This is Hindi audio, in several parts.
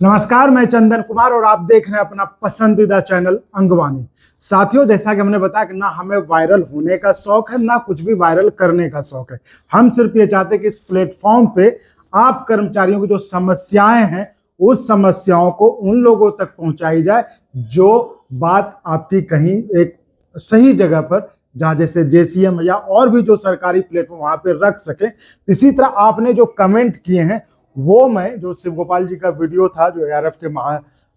नमस्कार, मैं चंदन कुमार और आप देख रहे हैं अपना पसंदीदा चैनल अंगवानी। साथियों, जैसा कि हमने बताया कि ना हमें वायरल होने का शौक है ना कुछ भी वायरल करने का शौक है। हम सिर्फ ये चाहते हैं कि इस प्लेटफॉर्म पे आप कर्मचारियों की जो समस्याएं हैं उस समस्याओं को उन लोगों तक पहुंचाई जाए जो बात आपकी कहीं एक सही जगह पर, जहां जैसे जेसीएम या और भी जो सरकारी प्लेटफॉर्म वहां पे रख सके। इसी तरह आपने जो कमेंट किए हैं वो मैं जो शिव गोपाल जी का वीडियो था, जो एआरएफ के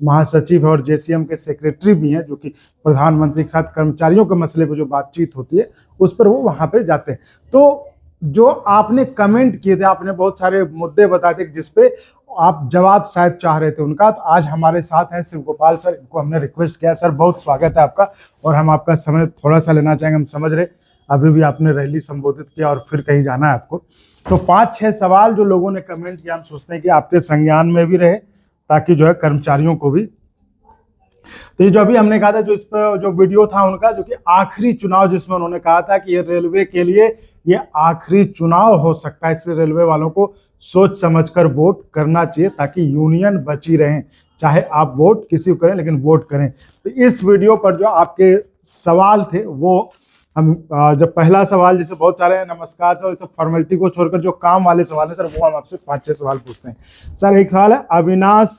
महासचिव है और जेसीएम के सेक्रेटरी भी हैं, जो कि प्रधानमंत्री के साथ कर्मचारियों के मसले पर जो बातचीत होती है उस पर वो वहां पे जाते हैं। तो जो आपने कमेंट किए थे, आपने बहुत सारे मुद्दे बताए थे जिसपे आप जवाब शायद चाह रहे थे उनका। तो आज हमारे साथ हैं शिव गोपाल सर, इनको हमने रिक्वेस्ट किया। सर, बहुत स्वागत है आपका और हम आपका समय थोड़ा सा लेना चाहेंगे। हम समझ रहे अभी भी आपने रैली संबोधित किया और फिर कहीं जाना है आपको, तो 5-6 सवाल जो लोगों ने कमेंट किया हम सोचते हैं कि आपके संज्ञान में भी रहे, ताकि जो है कर्मचारियों को भी। तो ये जो अभी हमने कहा था, जो इस पर जो वीडियो था उनका, जो कि आखिरी चुनाव, जिसमें उन्होंने कहा था कि ये रेलवे के लिए ये आखिरी चुनाव हो सकता है, इसलिए रेलवे वालों को सोच समझकर वोट करना चाहिए ताकि यूनियन बची रहें। चाहे आप वोट किसी को करें लेकिन वोट करें। तो इस वीडियो पर जो आपके सवाल थे वो हम जब पहला सवाल, जैसे बहुत सारे हैं, नमस्कार सर, सब फॉर्मेलिटी को छोड़कर जो काम वाले सवाल है सर, वो हम आपसे 5-6 सवाल पूछते हैं। सर, एक सवाल है, अविनाश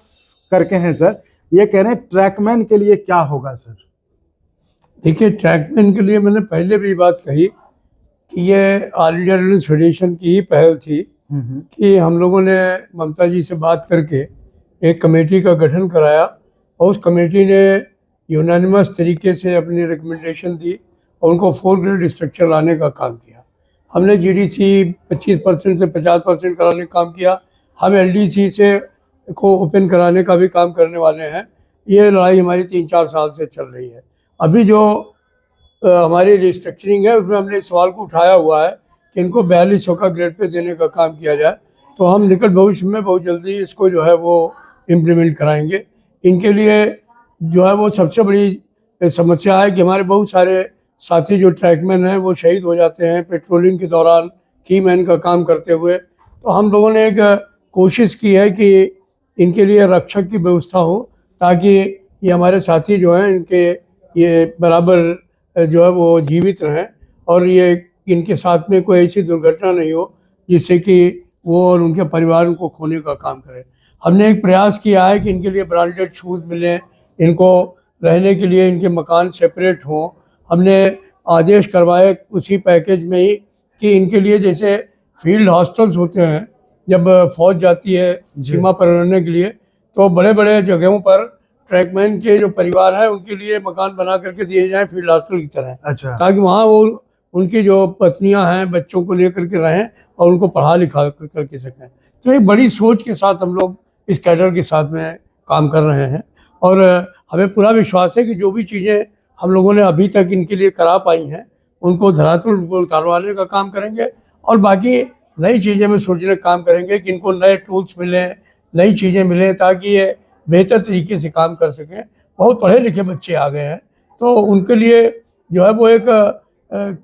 करके हैं सर, ये कह रहे हैं ट्रैकमैन के लिए क्या होगा सर? देखिए, ट्रैकमैन के लिए मैंने पहले भी बात कही कि ये ऑल इंडिया रेलवे फेडरेशन की ही पहल थी कि हम लोगों ने ममता जी से बात करके एक कमेटी का गठन कराया और उस कमेटी ने यूनानिमस तरीके से अपनी रिकमेंडेशन दी और उनको 4 ग्रेड स्ट्रक्चर लाने का काम किया। हमने जीडीसी 25% से 50% कराने का काम किया। हम एलडीसी से को ओपन कराने का भी काम करने वाले हैं। ये लड़ाई हमारी 3-4 साल से चल रही है। अभी जो हमारी रिस्ट्रक्चरिंग है उसमें हमने इस सवाल को उठाया हुआ है कि इनको 4200 का ग्रेड पे देने का काम किया जाए। तो हम निकट भविष्य में बहुत जल्दी इसको जो है वो इम्प्लीमेंट कराएंगे। इनके लिए जो है वो सबसे बड़ी समस्या है कि हमारे बहुत सारे साथी जो ट्रैकमैन हैं वो शहीद हो जाते हैं पेट्रोलिंग के दौरान की मैन का काम करते हुए। तो हम लोगों ने एक कोशिश की है कि इनके लिए रक्षक की व्यवस्था हो ताकि ये हमारे साथी जो हैं इनके ये बराबर जो है वो जीवित रहें और ये इनके साथ में कोई ऐसी दुर्घटना नहीं हो जिससे कि वो और उनके परिवार को खोने का काम करें। हमने एक प्रयास किया है कि इनके लिए ब्रांडेड शूज़ मिलें, इनको रहने के लिए इनके मकान सेपरेट हों। हमने आदेश करवाए उसी पैकेज में ही कि इनके लिए जैसे फील्ड हॉस्टल्स होते हैं, जब फौज जाती है सीमा पर रहने के लिए, तो बड़े बड़े जगहों पर ट्रैकमैन के जो परिवार हैं उनके लिए मकान बना करके दिए जाएं फील्ड हॉस्टल की तरह। अच्छा। ताकि वहाँ वो उनकी जो पत्नियां हैं बच्चों को लेकर के रहें और उनको पढ़ा लिखा करके सकें। तो एक बड़ी सोच के साथ हम लोग इस कैडर के साथ में काम कर रहे हैं और हमें पूरा विश्वास है कि जो भी चीज़ें हम लोगों ने अभी तक इनके लिए करा पाई हैं उनको धरातल पर उतारवाने का काम करेंगे और बाकी नई चीज़ें में सोचने का काम करेंगे कि इनको नए टूल्स मिलें, नई चीज़ें मिलें ताकि ये बेहतर तरीके से काम कर सकें। बहुत पढ़े लिखे बच्चे आ गए हैं तो उनके लिए जो है वो एक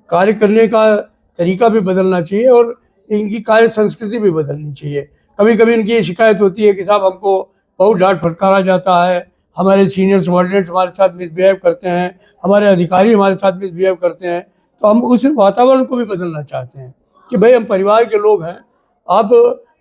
कार्य करने का तरीका भी बदलना चाहिए और इनकी कार्य संस्कृति भी बदलनी चाहिए। कभी कभी इनकी शिकायत होती है कि साहब हमको बहुत डांट फटकारा जाता है, हमारे सीनियर सबॉर्डिनेट्स हमारे साथ मिसबिहेव करते हैं, हमारे अधिकारी हमारे साथ मिसबिहेव करते हैं। तो हम उस वातावरण को भी बदलना चाहते हैं कि भाई हम परिवार के लोग हैं, आप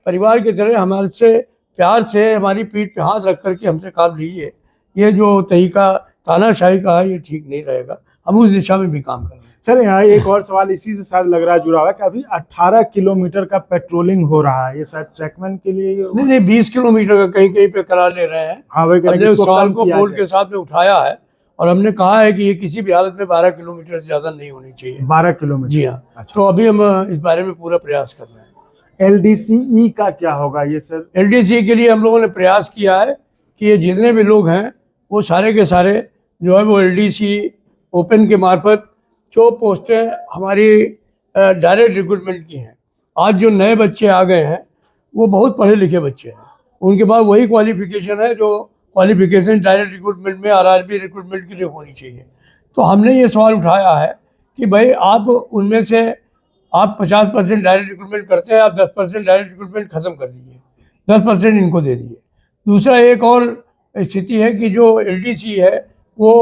परिवार की तरह हमारे से प्यार से हमारी पीठ पे हाथ रख करके हमसे काम लीजिए। ये जो तरीका तानाशाही का है ये ठीक नहीं रहेगा। हम उस दिशा में भी काम कर रहे हैं। सर, यहाँ एक और सवाल इसी से शायद लग रहा है जुड़ा हुआ है कि अभी 18 किलोमीटर का पेट्रोलिंग हो रहा है, ये शायद ट्रैकमैन के लिए नहीं 20 किलोमीटर का कहीं कहीं पे करा ले रहे हैं। हाँ, वही हमने उस सवाल को बोर्ड के साथ में उठाया है और हमने कहा है कि ये किसी भी हालत में 12 किलोमीटर से ज़्यादा नहीं होनी चाहिए। 12 किलोमीटर? जी हाँ। अच्छा। तो अभी हम इस बारे में पूरा प्रयास कर रहे हैं। एलडीसीई का क्या होगा ये सर? एलडीसी के लिए हम लोगों ने प्रयास किया है कि ये जितने भी लोग हैं वो सारे के सारे जो है वो एलडीसी ओपन के मार्फत जो पोस्टें हमारी डायरेक्ट रिक्रूटमेंट की हैं। आज जो नए बच्चे आ गए हैं वो बहुत पढ़े लिखे बच्चे हैं, उनके पास वही क्वालिफिकेशन है जो क्वालिफिकेशन डायरेक्ट रिक्रूटमेंट में आरआरबी रिक्रूटमेंट के लिए होनी चाहिए। तो हमने ये सवाल उठाया है कि भाई आप उनमें से आप 50% डायरेक्ट रिक्रूटमेंट करते हैं, आप 10% डायरेक्ट रिक्रूटमेंट ख़त्म कर दीजिए, 10% इनको दे दीजिए दूसरा एक और स्थिति है कि जो एलडीसी है वो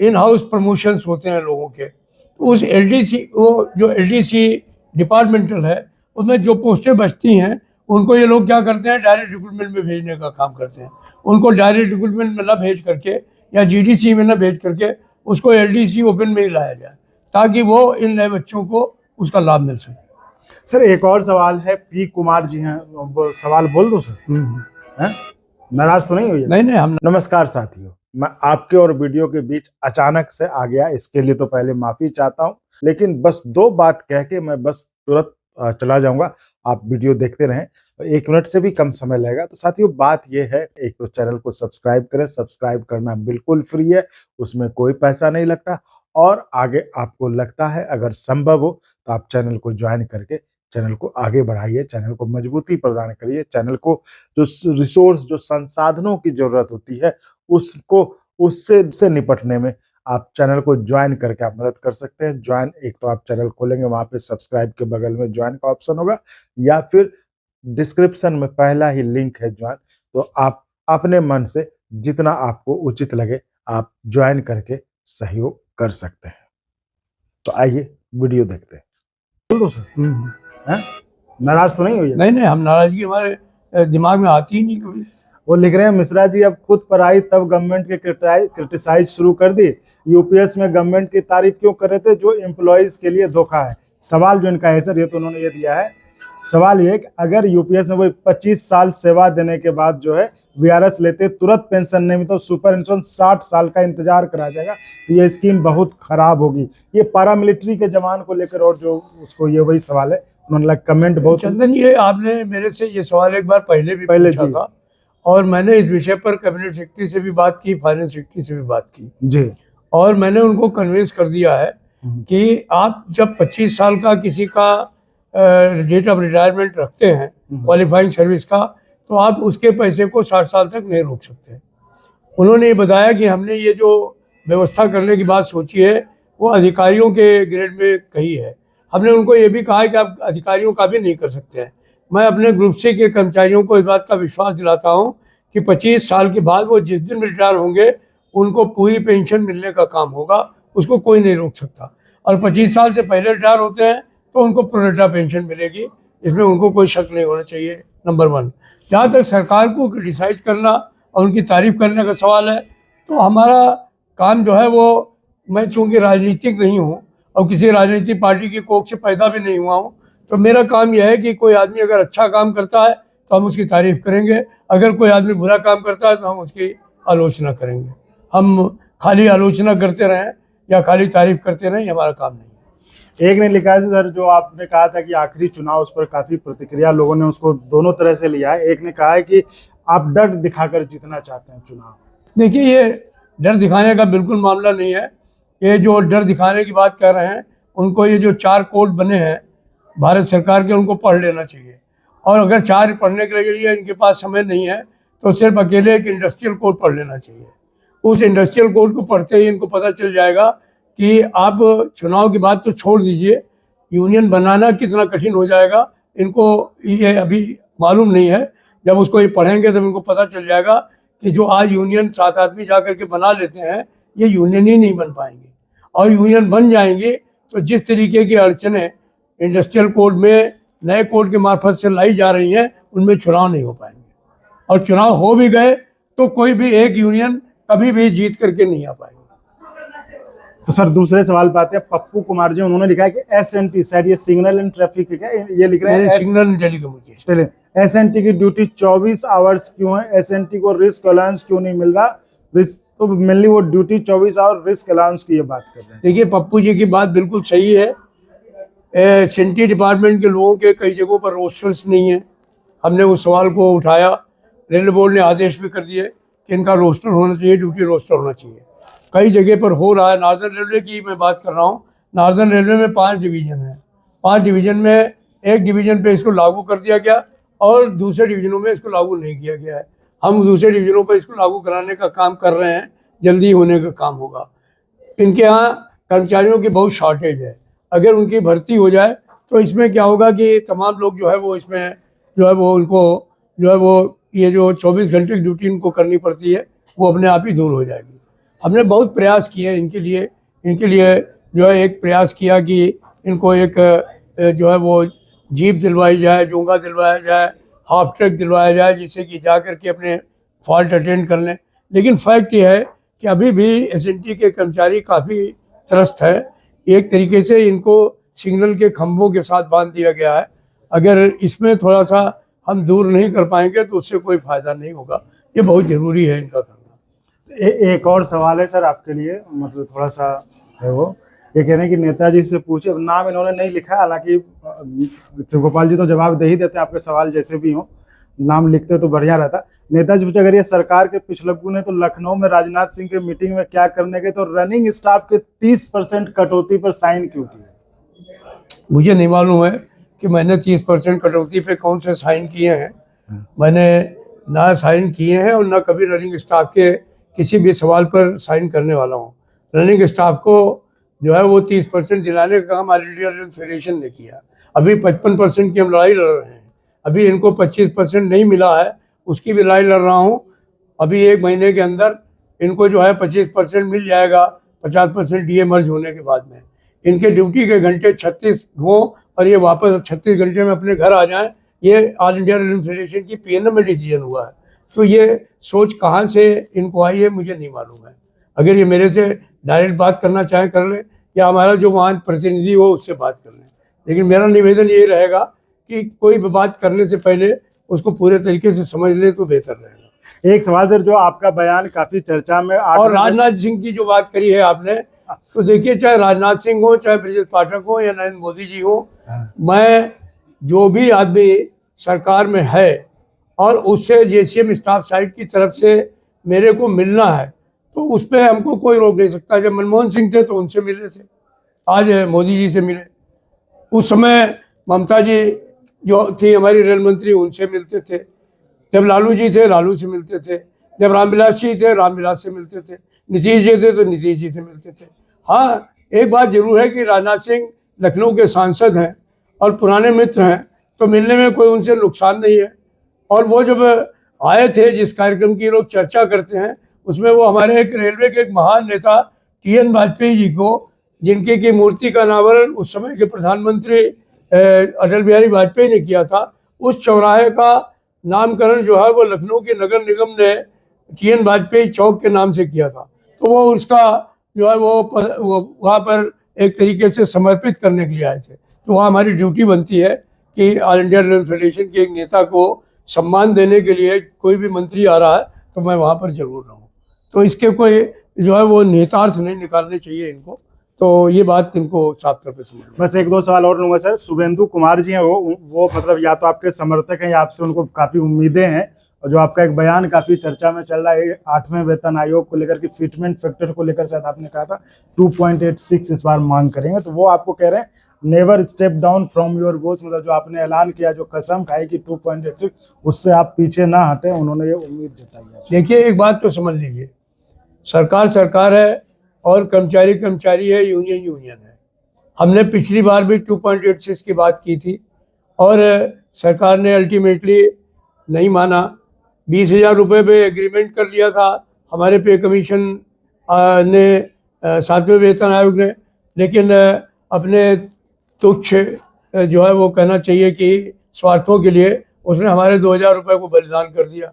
इन हाउस प्रमोशंस होते हैं लोगों के, तो उस एलडीसी वो जो एलडीसी डिपार्टमेंटल है उसमें जो पोस्टें बचती हैं उनको ये लोग क्या करते हैं, डायरेक्ट रिक्रूटमेंट में भेजने का काम करते हैं। उनको डायरेक्ट रिक्रूटमेंट में ना भेज करके या जीडीसी में ना भेज करके उसको एलडीसी ओपन में ही लाया जाए ताकि वो इन नए बच्चों को उसका लाभ मिल सके। सर एक और सवाल है, पी कुमार जी हैं, वो सवाल बोल दो सर? हैं? नाराज तो नहीं हुई? नहीं हम। नमस्कार साथियों, मैं आपके और वीडियो के बीच अचानक से आ गया, इसके लिए तो पहले माफी चाहता हूं, लेकिन बस 2 बात कह के मैं बस तुरंत चला जाऊंगा। आप वीडियो देखते रहें, 1 मिनट से भी कम समय लगेगा। तो साथियों बात यह है, एक तो चैनल को सब्सक्राइब करें, सब्सक्राइब करना बिल्कुल फ्री है, उसमें कोई पैसा नहीं लगता। और आगे आपको लगता है अगर संभव हो तो आप चैनल को ज्वाइन करके चैनल को आगे बढ़ाइए, चैनल को मजबूती प्रदान करिए, चैनल को जो रिसोर्स, जो संसाधनों की जरूरत होती है उसको उससे निपटने में आप चैनल को ज्वाइन करके आप मदद कर सकते हैं। ज्वाइन, एक तो आप चैनल खोलेंगे, वहां पे सब्सक्राइब के बगल में ज्वाइन का ऑप्शन होगा, या फिर डिस्क्रिप्शन में पहला ही लिंक है ज्वाइन। तो आप अपने मन से जितना आपको उचित लगे आप ज्वाइन करके सहयोग कर सकते हैं। तो आइए वीडियो देखते हैं। बोल दो सर। हैं? नाराज तो नहीं हुई? नहीं हम नाराजगी हमारे दिमाग में आती ही नहीं कभी। वो लिख रहे हैं, मिश्रा जी अब खुद पढ़ाई तब गवर्नमेंट के क्रिटिसाइज शुरू कर दी, यूपीएस में गवर्नमेंट की तारीफ क्यों कर रहे थे जो एम्प्लॉयज के लिए धोखा है। सवाल जो इनका है सर, ये तो उन्होंने ये दिया है, सवाल ये कि अगर यूपीएस में वो 25 साल सेवा देने के बाद जो है वीआरएस लेते, तुरंत पेंशन नहीं मिलता, तो सुपर इंश्योरेंस 60 साल का इंतजार करा जाएगा, तो ये स्कीम बहुत खराब होगी। ये पारामिलिट्री के जवान को लेकर और जो उसको, ये वही सवाल है, उन्होंने कमेंट बहुत। चंदन, ये आपने मेरे से ये सवाल एक बार पहले पूछा था और मैंने इस विषय पर कैबिनेट सेक्रेटरी से भी बात की, फाइनेंस सेक्रेटरी से भी बात की जी, और मैंने उनको कन्विंस कर दिया है कि आप जब 25 साल का किसी का डेट ऑफ रिटायरमेंट रखते हैं क्वालिफाइंग सर्विस का, तो आप उसके पैसे को 60 साल तक नहीं रोक सकते। उन्होंने ये बताया कि हमने ये जो व्यवस्था करने की बात सोची है वो अधिकारियों के ग्रेड में कही है। हमने उनको ये भी कहा है कि आप अधिकारियों का भी नहीं कर सकते हैं। मैं अपने ग्रुप सी के कर्मचारियों को इस बात का विश्वास दिलाता हूं कि 25 साल के बाद वो जिस दिन रिटायर होंगे उनको पूरी पेंशन मिलने का काम होगा, उसको कोई नहीं रोक सकता। और 25 साल से पहले रिटायर होते हैं तो उनको प्रोरेटा पेंशन मिलेगी, इसमें उनको कोई शक नहीं होना चाहिए। नंबर 1। जहाँ तक सरकार को क्रिटिसाइज करना और उनकी तारीफ करने का सवाल है, तो हमारा काम जो है वो, मैं चूँकि राजनीतिक नहीं हूँ और किसी राजनीतिक पार्टी की कोख से पैदा भी नहीं हुआ हूँ, तो मेरा काम यह है कि कोई आदमी अगर अच्छा काम करता है तो हम उसकी तारीफ करेंगे, अगर कोई आदमी बुरा काम करता है तो हम उसकी आलोचना करेंगे। हम खाली आलोचना करते रहें या खाली तारीफ करते रहें, हमारा काम नहीं है। एक ने लिखा है सर, जो आपने कहा था कि आखिरी चुनाव, उस पर काफी प्रतिक्रिया लोगों ने उसको दोनों तरह से लिया है। एक ने कहा है कि आप डर दिखाकर जीतना चाहते हैं चुनाव। देखिए, ये डर दिखाने का बिल्कुल मामला नहीं है। ये जो डर दिखाने की बात कर रहे हैं उनको ये जो 4 कोड बने हैं भारत सरकार के, उनको पढ़ लेना चाहिए। और अगर 4 पढ़ने के लिए इनके पास समय नहीं है तो सिर्फ अकेले एक इंडस्ट्रियल कोड पढ़ लेना चाहिए। उस इंडस्ट्रियल कोड को पढ़ते ही इनको पता चल जाएगा कि आप चुनाव की बात तो छोड़ दीजिए, यूनियन बनाना कितना कठिन हो जाएगा इनको ये अभी मालूम नहीं है। जब उसको ये पढ़ेंगे तब इनको पता चल जाएगा कि जो आज यूनियन 7 आदमी जा कर के बना लेते हैं ये यूनियन ही नहीं बन पाएंगे। और यूनियन बन जाएंगे तो जिस तरीके की अड़चनें इंडस्ट्रियल कोड में नए कोड के मार्फत से लाई जा रही हैं उनमें चुनाव नहीं हो पाएंगे। और चुनाव हो भी गए तो कोई भी एक यूनियन कभी भी जीत करके नहीं आ पाएंगे। तो सर दूसरे सवाल पे आते हैं। पप्पू कुमार जी, उन्होंने लिखा है कि एसएनटी, शायद ये सिग्नल एंड ट्रैफिक है, ये लिख रहे हैं सिग्नल एंड टेलीकम्युनिकेशन, एसएनटी की ड्यूटी 24 आवर्स क्यों है, एसएनटी को रिस्क अलाउंस क्यों नहीं मिल रहा। रिस्क तो मेनली वो ड्यूटी 24 आवर, रिस्क अलाउंस की ये बात कर रहे हैं। देखिए, पप्पू जी की बात बिल्कुल सही है। एसएनटी डिपार्टमेंट के लोगों के कई जगहों पर रोस्टर्स नहीं है। हमने उस सवाल को उठाया, रेलवे बोर्ड ने आदेश भी कर दिए कि इनका रोस्टर होना चाहिए, ड्यूटी रोस्टर होना चाहिए। कई जगह पर हो रहा है। नॉर्दर्न रेलवे की मैं बात कर रहा हूँ। नॉर्दर्न रेलवे में 5 डिवीज़न है। 5 डिवीज़न में एक डिवीज़न पे इसको लागू कर दिया गया और दूसरे डिवीज़नों में इसको लागू नहीं किया गया है। हम दूसरे डिवीज़नों पर इसको लागू कराने का काम कर रहे हैं, जल्दी होने का काम होगा। इनके यहाँ कर्मचारियों की बहुत शॉर्टेज है। अगर उनकी भर्ती हो जाए तो इसमें क्या होगा कि तमाम लोग जो है वो इसमें जो है वो उनको जो है वो ये जो 24 घंटे की ड्यूटी इनको करनी पड़ती है वो अपने आप ही दूर हो जाएगी। हमने बहुत प्रयास किए इनके लिए जो है एक प्रयास किया कि इनको एक जो है वो जीप दिलवाई जाए, जोंगा दिलवाया जाए, हाफ ट्रैक दिलवाया जाए, जिससे कि जा कर के अपने फॉल्ट अटेंड कर लें। लेकिन फैक्ट ये है कि अभी भी एसएनटी के कर्मचारी काफ़ी त्रस्त है। एक तरीके से इनको सिग्नल के खंभों के साथ बांध दिया गया है। अगर इसमें थोड़ा सा हम दूर नहीं कर पाएंगे तो उससे कोई फ़ायदा नहीं होगा। ये बहुत ज़रूरी है इनका करना। एक और सवाल है सर आपके लिए, मतलब थोड़ा सा है वो, ये कह रहे हैं कि नेताजी से पूछे, नाम इन्होंने नहीं लिखा, हालांकि शिव गोपाल जी तो जवाब दे ही देते हैं आपके सवाल जैसे भी हो, नाम लिखते तो बढ़िया रहता। नेताजी पूछे अगर ये सरकार के पिछलग्गू ने तो लखनऊ में राजनाथ सिंह के मीटिंग में क्या करने गए तो रनिंग स्टाफ के 30% कटौती पर साइन क्यों किए? मुझे नहीं मालूम है कि मैंने 30% कटौती पे कौन से साइन किए हैं। मैंने ना साइन किए हैं और ना कभी रनिंग स्टाफ के किसी भी सवाल पर साइन करने वाला हूँ। रनिंग स्टाफ को जो है वो 30% दिलाने का काम ऑल इंडिया रनिंग फेडरेशन ने किया। अभी 55% की हम लड़ाई लड़ रहे हैं। अभी इनको 25% नहीं मिला है, उसकी भी लड़ाई लड़ रहा हूँ। अभी 1 महीने के अंदर इनको जो है 25% मिल जाएगा, 50% डीए मर्ज होने के बाद में। इनके ड्यूटी के घंटे 36 हों और ये वापस 36 घंटे में अपने घर आ जाएं, ये ऑल इंडिया रनिंग फेडरेशन की पीएनएम में डिसीजन हुआ है। तो ये सोच कहाँ से इनको आई है मुझे नहीं मालूम है। अगर ये मेरे से डायरेक्ट बात करना चाहें कर लें, या हमारा जो वहाँ प्रतिनिधि हो उससे बात कर लें। लेकिन मेरा निवेदन ये रहेगा कि कोई भी बात करने से पहले उसको पूरे तरीके से समझ ले तो बेहतर रहेगा। एक सवाल सर, जो आपका बयान काफी चर्चा में और राजनाथ सिंह की जो बात करी है आपने, तो देखिए चाहे राजनाथ सिंह हो, चाहे ब्रजेश पाठक हो, या नरेंद्र मोदी जी हो, मैं जो भी आदमी सरकार में है और उससे जेसीएम स्टाफ साइड की तरफ से मेरे को मिलना है तो उस पर हमको कोई रोक नहीं सकता। जब मनमोहन सिंह थे तो उनसे मिले थे, आज मोदी जी से मिले। उस समय ममता जी जो थी हमारी रेल मंत्री, उनसे मिलते थे। जब लालू जी थे लालू से मिलते थे। जब रामविलास जी थे रामविलास से मिलते थे। नीतीश जी थे तो नीतीश जी से मिलते थे। हाँ, एक बात जरूर है कि राजनाथ सिंह लखनऊ के सांसद हैं और पुराने मित्र हैं, तो मिलने में कोई उनसे नुकसान नहीं है। और वो जब आए थे, जिस कार्यक्रम की लोग चर्चा करते हैं, उसमें वो हमारे एक रेलवे के एक महान नेता टीएन वाजपेयी जी को, जिनके की मूर्ति का अनावरण उस समय के प्रधानमंत्री अटल बिहारी वाजपेयी ने किया था, उस चौराहे का नामकरण जो है वो लखनऊ के नगर निगम ने टीएन वाजपेयी चौक के नाम से किया था। तो वो उसका जो है वो वहाँ पर एक तरीके से समर्पित करने के लिए आए थे। तो वहाँ हमारी ड्यूटी बनती है कि ऑल इंडिया रनिंग फेडरेशन के एक नेता को सम्मान देने के लिए कोई भी मंत्री आ रहा है तो मैं वहाँ पर जरूर रहूँ। तो इसके कोई जो है वो नेतार्थ नहीं निकालने चाहिए इनको। तो ये बात इनको साफ तौर पर समझ। बस 1-2 सवाल और लूंगा सर। शुभेंदु कुमार जी हैं, वो मतलब या तो आपके समर्थक हैं या आपसे उनको काफी उम्मीदें हैं, और जो आपका एक बयान काफी चर्चा में चल रहा है 8वें वेतन आयोग को लेकर के, फिटमेंट फैक्टर को लेकर, शायद आपने कहा था 2.86 इस बार मांग करेंगे, तो वो आपको कह रहे हैं never step down from your goals, मतलब जो आपने ऐलान किया, जो कसम खाई कि 2.86, उससे आप पीछे ना हटे, उन्होंने ये उम्मीद जताई है। देखिए एक बात तो समझ लीजिए, सरकार सरकार है और कर्मचारी कर्मचारी है, यूनियन यूनियन है। हमने पिछली बार भी 2.86 की बात की थी और सरकार ने अल्टीमेटली नहीं माना। 20,000 रुपये पे एग्रीमेंट कर लिया था हमारे पे कमीशन ने 7वें वेतन आयोग ने, लेकिन अपने तुच्छ जो है वो कहना चाहिए कि स्वार्थों के लिए उसने हमारे 2,000 रुपये को बलिदान कर दिया।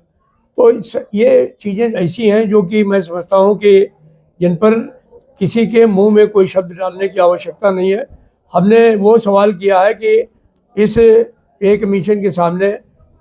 तो ये चीज़ें ऐसी हैं जो कि मैं समझता हूँ कि जिन पर किसी के मुंह में कोई शब्द डालने की आवश्यकता नहीं है। हमने वो सवाल किया है कि इस पे कमीशन के सामने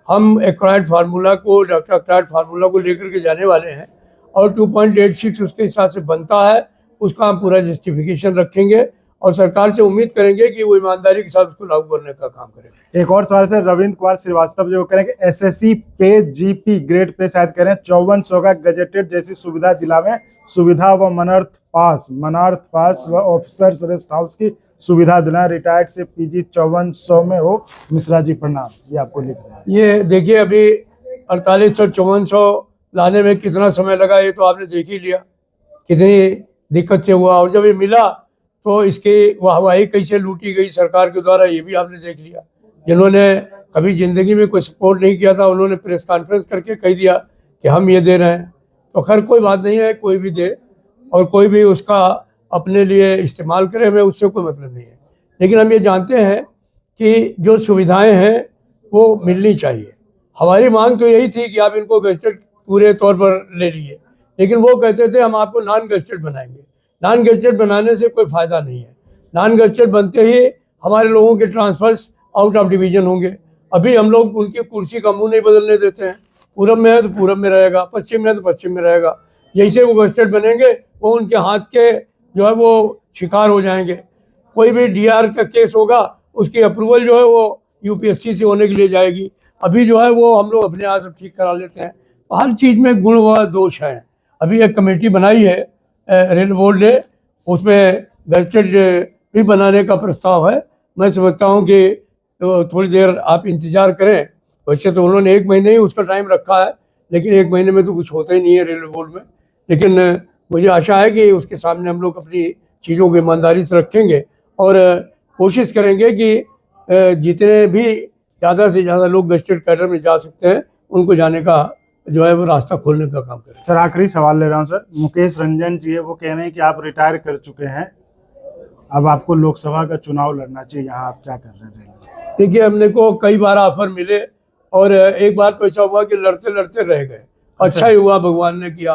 हम एक्वायर्ड फार्मूला को, डॉक्टर एक्वायर्ड फार्मूला को लेकर के जाने वाले हैं और 2.86 उसके हिसाब से बनता है, उसका हम पूरा जस्टिफिकेशन रखेंगे और सरकार से उम्मीद करेंगे कि वो ईमानदारी के साथ उसको लागू करने का काम करेंगे। एक और सवाल से रविंद्र कुमार श्रीवास्तव जो कह रहे हैं कि एसएससी पे जीपी ग्रेड पे शायद कह रहे हैं 5400 का गजेटेड जैसी सुविधा दिलावें, सुविधा व मनार्थ पास व ऑफिसर्स रेस्ट हाउस की सुविधा दिलाएं, रिटायर्ड से पीजी 5400 में हो। मिश्रा जी प्रणाम, ये आपको लिख रहे हैं। ये देखिए अभी 4800 5400 लाने में कितना समय लगा ये तो आपने देख ही लिया, कितनी दिक्कत से हुआ, और जब ये मिला तो इसकी वाहवाही कैसे लूटी गई सरकार के द्वारा ये भी आपने देख लिया। जिन्होंने कभी ज़िंदगी में कोई सपोर्ट नहीं किया था, उन्होंने प्रेस कॉन्फ्रेंस करके कह दिया कि हम ये दे रहे हैं। तो खैर कोई बात नहीं है, कोई भी दे और कोई भी उसका अपने लिए इस्तेमाल करे, हमें उससे कोई मतलब नहीं है। लेकिन हम ये जानते हैं कि जो सुविधाएं हैं वो मिलनी चाहिए। हमारी मांग तो यही थी कि आप इनको गजटेड पूरे तौर पर ले लिए, लेकिन वो कहते थे हम आपको नॉन गजटेड बनाएंगे। नॉन गजटेड बनाने से कोई फ़ायदा नहीं है। नॉन गजटेड बनते ही हमारे लोगों के ट्रांसफर्स आउट ऑफ डिवीज़न होंगे। अभी हम लोग उनकी कुर्सी का मुंह नहीं बदलने देते हैं। पूरब में है तो पूरब में रहेगा, पश्चिम में है तो पश्चिम में रहेगा। जैसे वो गजटेड बनेंगे वो उनके हाथ के जो है वो शिकार हो जाएंगे। कोई भी डीआर का केस होगा उसकी अप्रूवल जो है वो यूपीएससी से होने के लिए जाएगी। अभी जो है वो हम लोग अपने यहाँ सब ठीक करा लेते हैं। हर चीज़ में गुण व दोष हैं। अभी एक कमेटी बनाई है रेल बोर्ड ने, उसमें गजटेड भी बनाने का प्रस्ताव है। मैं समझता हूँ कि थोड़ी देर आप इंतज़ार करें। वैसे तो उन्होंने 1 महीने ही उसका टाइम रखा है, लेकिन 1 महीने में तो कुछ होता ही नहीं है रेलवे बोर्ड में। लेकिन मुझे आशा है कि उसके सामने हम लोग अपनी चीज़ों को ईमानदारी से रखेंगे और कोशिश करेंगे कि जितने भी ज़्यादा से ज़्यादा लोग गजटेड कैडर में जा सकते हैं उनको जाने का जो है वो रास्ता खोलने का काम करें। सर आखिरी सवाल ले रहा हूँ सर, मुकेश रंजन जी है वो कह रहे हैं कि आप रिटायर कर चुके हैं, अब आपको लोकसभा का चुनाव लड़ना चाहिए, यहाँ आप क्या कर रहे हैं? देखिए, हमने को कई बार ऑफर मिले और एक बार तो ऐसा हुआ कि लड़ते लड़ते रह गए। अच्छा ही हुआ भगवान ने किया,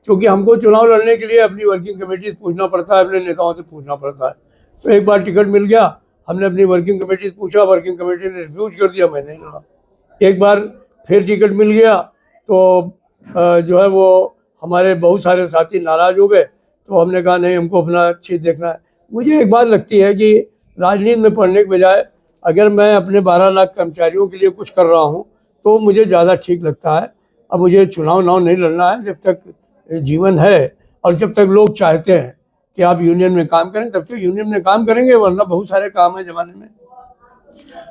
क्योंकि हमको चुनाव लड़ने के लिए अपनी वर्किंग कमेटी से पूछना पड़ता है, अपने नेताओं से पूछना पड़ता है। तो एक बार टिकट मिल गया, हमने अपनी वर्किंग कमेटी से पूछा, वर्किंग कमेटी ने रिफ्यूज कर दिया, मैं नहीं लड़ा। एक बार फिर टिकट मिल गया तो जो है वो हमारे बहुत सारे साथी नाराज़ हो गए, तो हमने कहा नहीं, हमको अपना चीज़ देखना है। मुझे एक बात लगती है कि राजनीति में पढ़ने के बजाय अगर मैं अपने 12 लाख कर्मचारियों के लिए कुछ कर रहा हूँ तो मुझे ज़्यादा ठीक लगता है। अब मुझे चुनाव नहीं लड़ना है। जब तक जीवन है और जब तक लोग चाहते हैं कि आप यूनियन में काम करें तब तक यूनियन में काम करेंगे, वरना बहुत सारे काम है ज़माने में।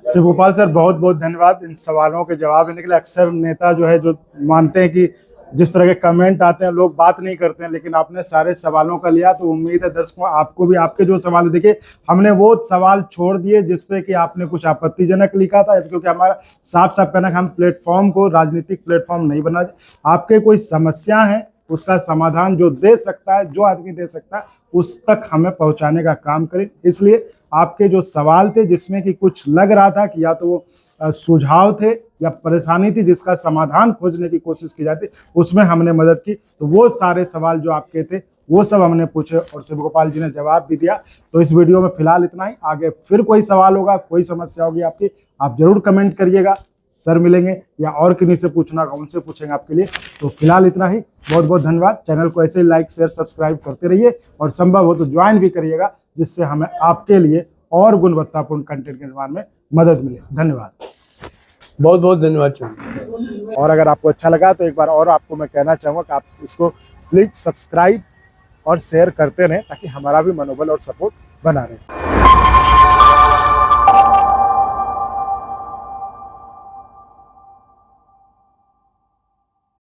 शिव गोपाल सर बहुत बहुत धन्यवाद इन सवालों के जवाब देने के लिए। अक्सर नेता जो है जो मानते हैं कि जिस तरह के कमेंट आते हैं लोग बात नहीं करते हैं, लेकिन आपने सारे सवालों का लिया, तो उम्मीद है दर्शकों आपको भी आपके जो सवाल है, देखिए हमने वो सवाल छोड़ दिए जिसपे कि आपने कुछ आपत्तिजनक लिखा था, क्योंकि हमारा साफ साफ कहना है हम प्लेटफॉर्म को राजनीतिक प्लेटफॉर्म नहीं बना। आपके कोई समस्या है उसका समाधान जो दे सकता है, जो आदमी दे सकता है, उस तक हमें पहुंचाने का काम करें। इसलिए आपके जो सवाल थे जिसमें कि कुछ लग रहा था कि या तो वो सुझाव थे या परेशानी थी जिसका समाधान खोजने की कोशिश की जाती, उसमें हमने मदद की। तो वो सारे सवाल जो आपके थे वो सब हमने पूछे और शिव गोपाल जी ने जवाब भी दिया। तो इस वीडियो में फिलहाल इतना ही। आगे फिर कोई सवाल होगा, कोई समस्या होगी आपकी, आप जरूर कमेंट करिएगा। सर मिलेंगे या और किन्हीं से पूछना होगा उनसे पूछेंगे आपके लिए। तो फिलहाल इतना ही। बहुत बहुत धन्यवाद। चैनल को ऐसे ही लाइक शेयर सब्सक्राइब करते रहिए और संभव हो तो ज्वाइन भी करिएगा, जिससे हमें आपके लिए और गुणवत्तापूर्ण कंटेंट के निर्माण में मदद मिले। धन्यवाद, बहुत बहुत धन्यवाद। और अगर आपको अच्छा लगा तो एक बार और आपको मैं कहना चाहूँगा कि आप इसको प्लीज सब्सक्राइब और शेयर करते रहें ताकि हमारा भी मनोबल और सपोर्ट बना रहे।